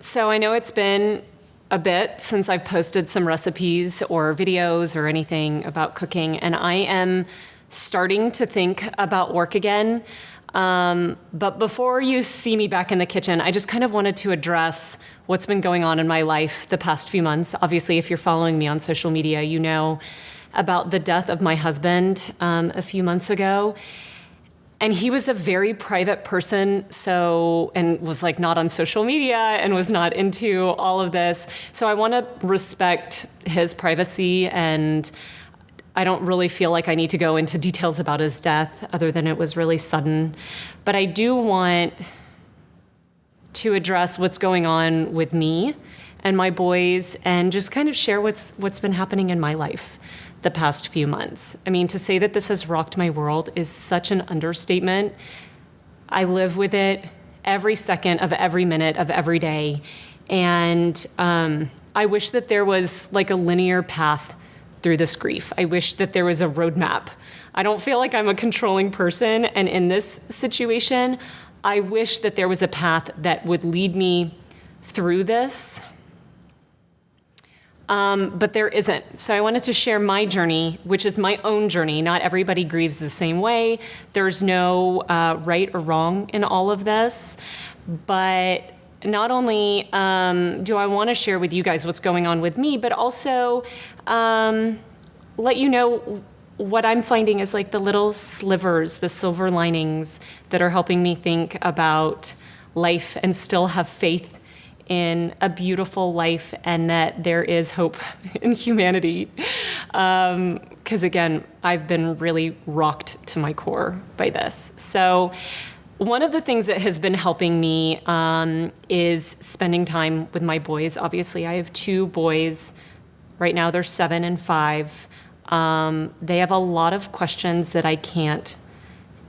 So I know it's been a bit since I've posted some recipes or videos or anything about cooking, and I am starting to think about work again. But before you see me back in the kitchen, I just kind of wanted to address what's been going on in my life the past few months. Obviously, if you're following me on social media, you know about the death of my husband a few months ago. And he was a very private person, and was like not on social media and was not into all of this. So I want to respect his privacy, and I don't really feel like I need to go into details about his death other than it was really sudden. But I do want to address what's going on with me and my boys and just kind of share what's been happening in my life the past few months. I mean, to say that this has rocked my world is such an understatement. I live with it every second of every minute of every day. And I wish that there was like a linear path through this grief. I wish that there was a roadmap. I don't feel like I'm a controlling person. And in this situation, I wish that there was a path that would lead me through this. But there isn't. So I wanted to share my journey, which is my own journey. Not everybody grieves the same way. There's no right or wrong in all of this. But not only do I want to share with you guys what's going on with me, but also let you know what I'm finding is like the little slivers, the silver linings that are helping me think about life and still have faith in a beautiful life and that there is hope in humanity. Because again, I've been really rocked to my core by this. So one of the things that has been helping me is spending time with my boys. Obviously, I have two boys. Right now, they're 7 and 5. They have a lot of questions that I can't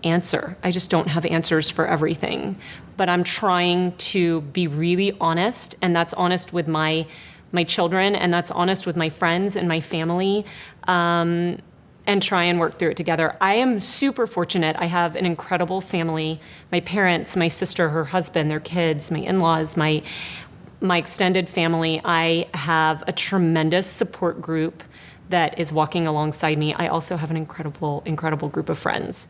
answer. I just don't have answers for everything. But I'm trying to be really honest, and that's honest with my children, and that's honest with my friends and my family, and try and work through it together. I am super fortunate. I have an incredible family. My parents, my sister, her husband, their kids, my in-laws, my extended family. I have a tremendous support group that is walking alongside me. I also have an incredible group of friends.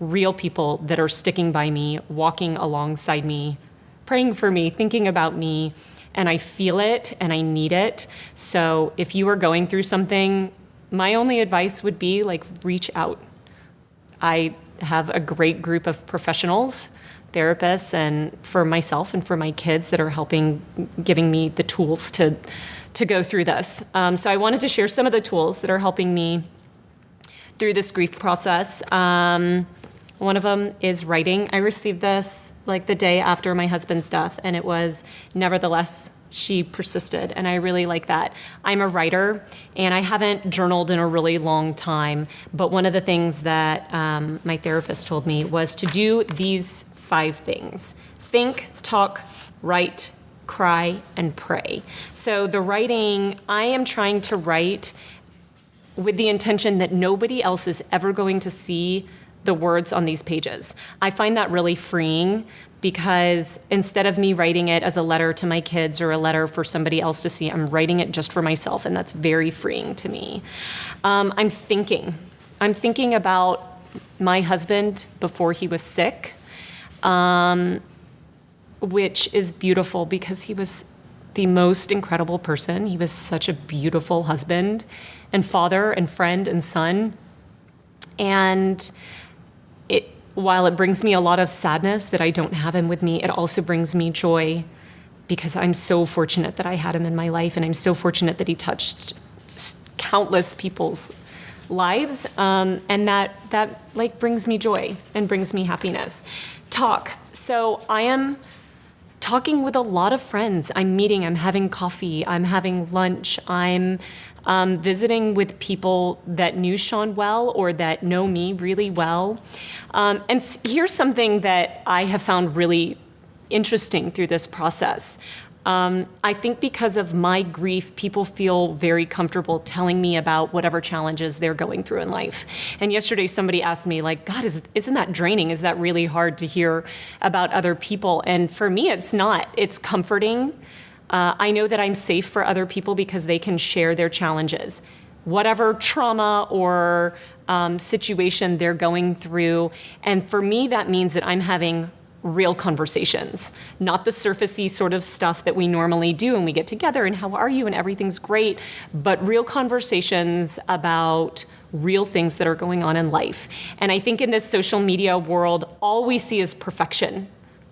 Real people that are sticking by me, walking alongside me, praying for me, thinking about me, and I feel it and I need it. So if you are going through something, my only advice would be like reach out. I have a great group of professionals, therapists, and for myself and for my kids that are giving me the tools to go through this. So I wanted to share some of the tools that are helping me through this grief process. One of them is writing. I received this like the day after my husband's death, and it was, nevertheless, she persisted, and I really like that. I'm a writer, and I haven't journaled in a really long time, but one of the things that my therapist told me was to do these 5 things: think, talk, write, cry, and pray. So the writing, I am trying to write with the intention that nobody else is ever going to see the words on these pages. I find that really freeing because instead of me writing it as a letter to my kids or a letter for somebody else to see, I'm writing it just for myself, and that's very freeing to me. I'm thinking about my husband before he was sick, which is beautiful because he was the most incredible person. He was such a beautiful husband and father and friend and son. And while it brings me a lot of sadness that I don't have him with me, it also brings me joy because I'm so fortunate that I had him in my life, and I'm so fortunate that he touched countless people's lives, and that like brings me joy and brings me happiness. Talk. So I am talking with a lot of friends. I'm having coffee, I'm having lunch, I'm visiting with people that knew Sean well or that know me really well. And here's something that I have found really interesting through this process. I think because of my grief, people feel very comfortable telling me about whatever challenges they're going through in life. And yesterday somebody asked me, like, God, isn't that draining? Is that really hard to hear about other people? And for me, it's not. It's comforting. I know that I'm safe for other people because they can share their challenges, whatever trauma or situation they're going through. And for me, that means that I'm having real conversations, not the surfacey sort of stuff that we normally do when we get together and how are you and everything's great, but real conversations about real things that are going on in life. And I think in this social media world, all we see is perfection.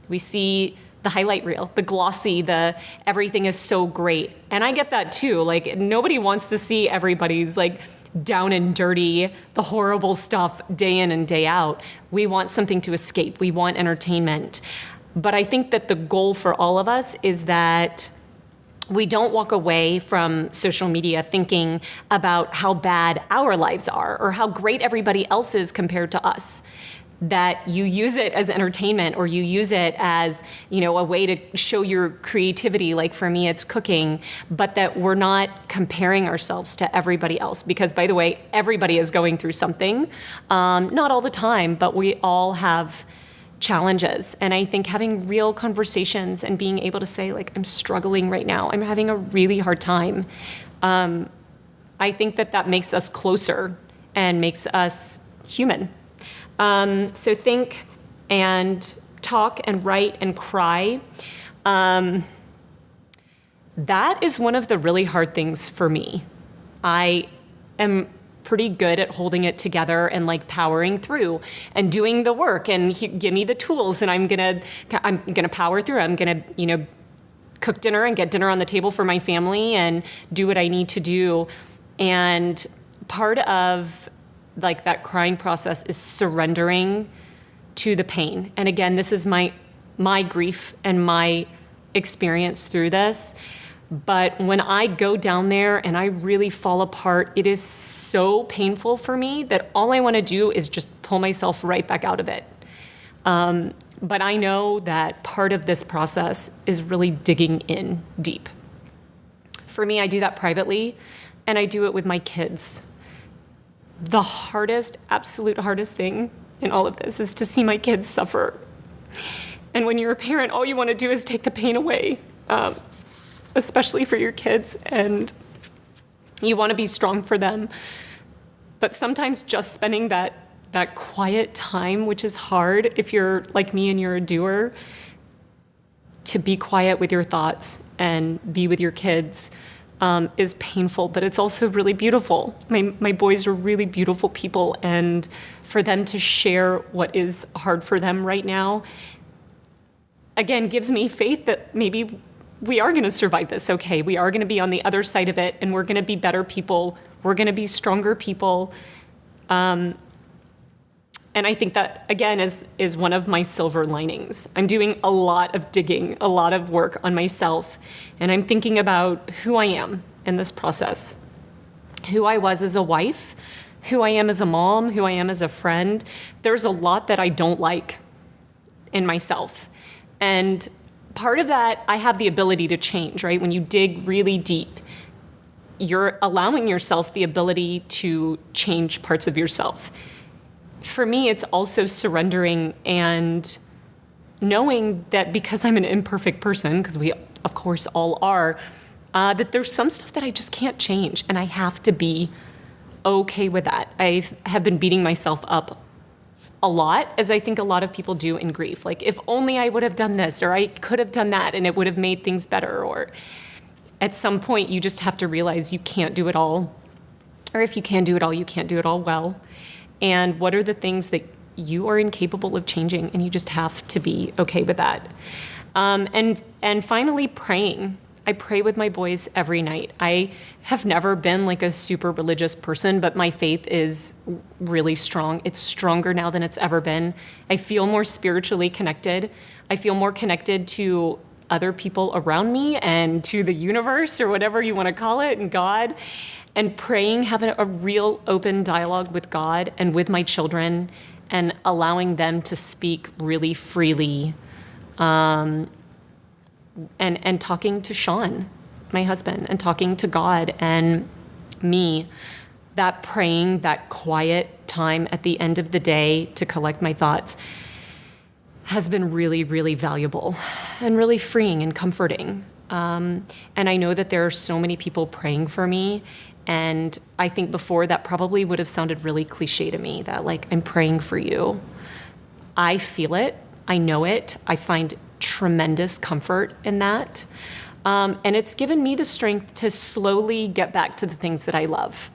We see the highlight reel, the glossy, the everything is so great. And I get that too. Like, nobody wants to see everybody's like down and dirty, the horrible stuff day in and day out. We want something to escape. We want entertainment. But I think that the goal for all of us is that we don't walk away from social media thinking about how bad our lives are or how great everybody else is compared to us. That you use it as entertainment or you use it as, a way to show your creativity. Like for me, it's cooking, but that we're not comparing ourselves to everybody else. Because by the way, everybody is going through something, not all the time, but we all have challenges. And I think having real conversations and being able to say, like, I'm struggling right now, I'm having a really hard time. I think that makes us closer and makes us human. So think and talk and write and cry. That is one of the really hard things for me. I am pretty good at holding it together and like powering through and doing the work and give me the tools and I'm gonna power through. I'm gonna, cook dinner and get dinner on the table for my family and do what I need to do. And part of like that crying process is surrendering to the pain. And again, this is my grief and my experience through this. But when I go down there and I really fall apart, it is so painful for me that all I want to do is just pull myself right back out of it. But I know that part of this process is really digging in deep. For me, I do that privately, and I do it with my kids. The absolute hardest thing in all of this is to see my kids suffer. And when you're a parent, all you want to do is take the pain away, especially for your kids, and you want to be strong for them. But sometimes just spending that quiet time, which is hard if you're like me and you're a doer, to be quiet with your thoughts and be with your kids, is painful, but it's also really beautiful. My boys are really beautiful people, and for them to share what is hard for them right now, again, gives me faith that maybe we are going to survive this okay. We are going to be on the other side of it, and we're going to be better people. We're going to be stronger people. And I think that, again, is one of my silver linings. I'm doing a lot of digging, a lot of work on myself, and I'm thinking about who I am in this process, who I was as a wife, who I am as a mom, who I am as a friend. There's a lot that I don't like in myself. And part of that, I have the ability to change, right? When you dig really deep, you're allowing yourself the ability to change parts of yourself. For me, it's also surrendering and knowing that because I'm an imperfect person, because we, of course, all are, that there's some stuff that I just can't change, and I have to be okay with that. I have been beating myself up a lot, as I think a lot of people do in grief. Like, if only I would have done this, or I could have done that, and it would have made things better. Or at some point, you just have to realize you can't do it all. Or if you can do it all, you can't do it all well. And what are the things that you are incapable of changing, and you just have to be okay with that. And finally, praying. I pray with my boys every night. I have never been like a super religious person, but my faith is really strong. It's stronger now than it's ever been. I feel more spiritually connected. I feel more connected to other people around me and to the universe, or whatever you want to call it, and God. And praying, having a real open dialogue with God and with my children, and allowing them to speak really freely, and talking to Sean, my husband, and talking to God and me. That praying, that quiet time at the end of the day to collect my thoughts has been really, really valuable and really freeing and comforting. And I know that there are so many people praying for me. And I think before that probably would have sounded really cliche to me, that like, I'm praying for you. I feel it. I know it. I find tremendous comfort in that. And it's given me the strength to slowly get back to the things that I love.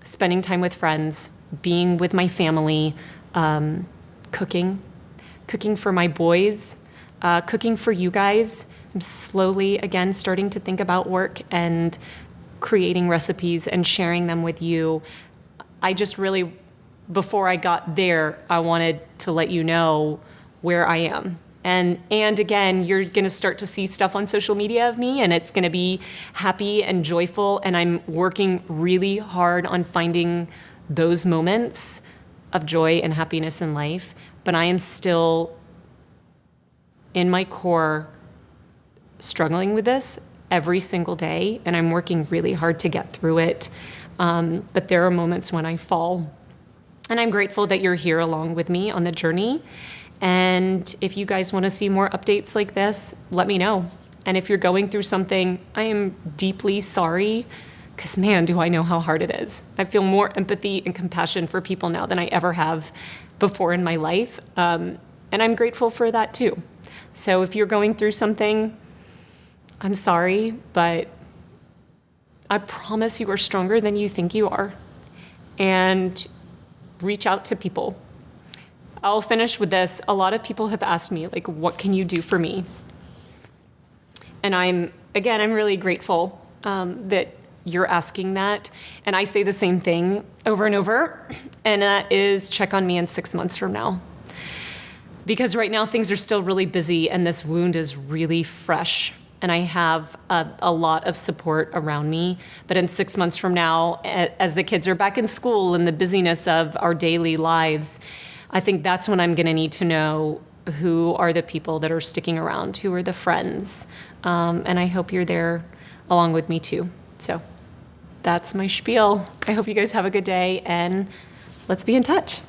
Spending time with friends, being with my family, cooking for my boys, cooking for you guys. I'm slowly, again, starting to think about work and creating recipes and sharing them with you. I just really, before I got there, I wanted to let you know where I am. And again, you're going to start to see stuff on social media of me, and it's going to be happy and joyful. And I'm working really hard on finding those moments of joy and happiness in life. But I am still, in my core, struggling with this every single day, and I'm working really hard to get through it. But there are moments when I fall. And I'm grateful that you're here along with me on the journey. And if you guys want to see more updates like this, let me know. And if you're going through something, I am deeply sorry, because man, do I know how hard it is. I feel more empathy and compassion for people now than I ever have before in my life. And I'm grateful for that too. So if you're going through something, I'm sorry, but I promise you are stronger than you think you are. And reach out to people. I'll finish with this. A lot of people have asked me, like, what can you do for me? And I'm really grateful that you're asking that. And I say the same thing over and over, and that is check on me in 6 months from now. Because right now things are still really busy and this wound is really fresh. And I have a lot of support around me. But in 6 months from now, as the kids are back in school and the busyness of our daily lives, I think that's when I'm going to need to know who are the people that are sticking around, who are the friends. And I hope you're there along with me too. So that's my spiel. I hope you guys have a good day, and let's be in touch.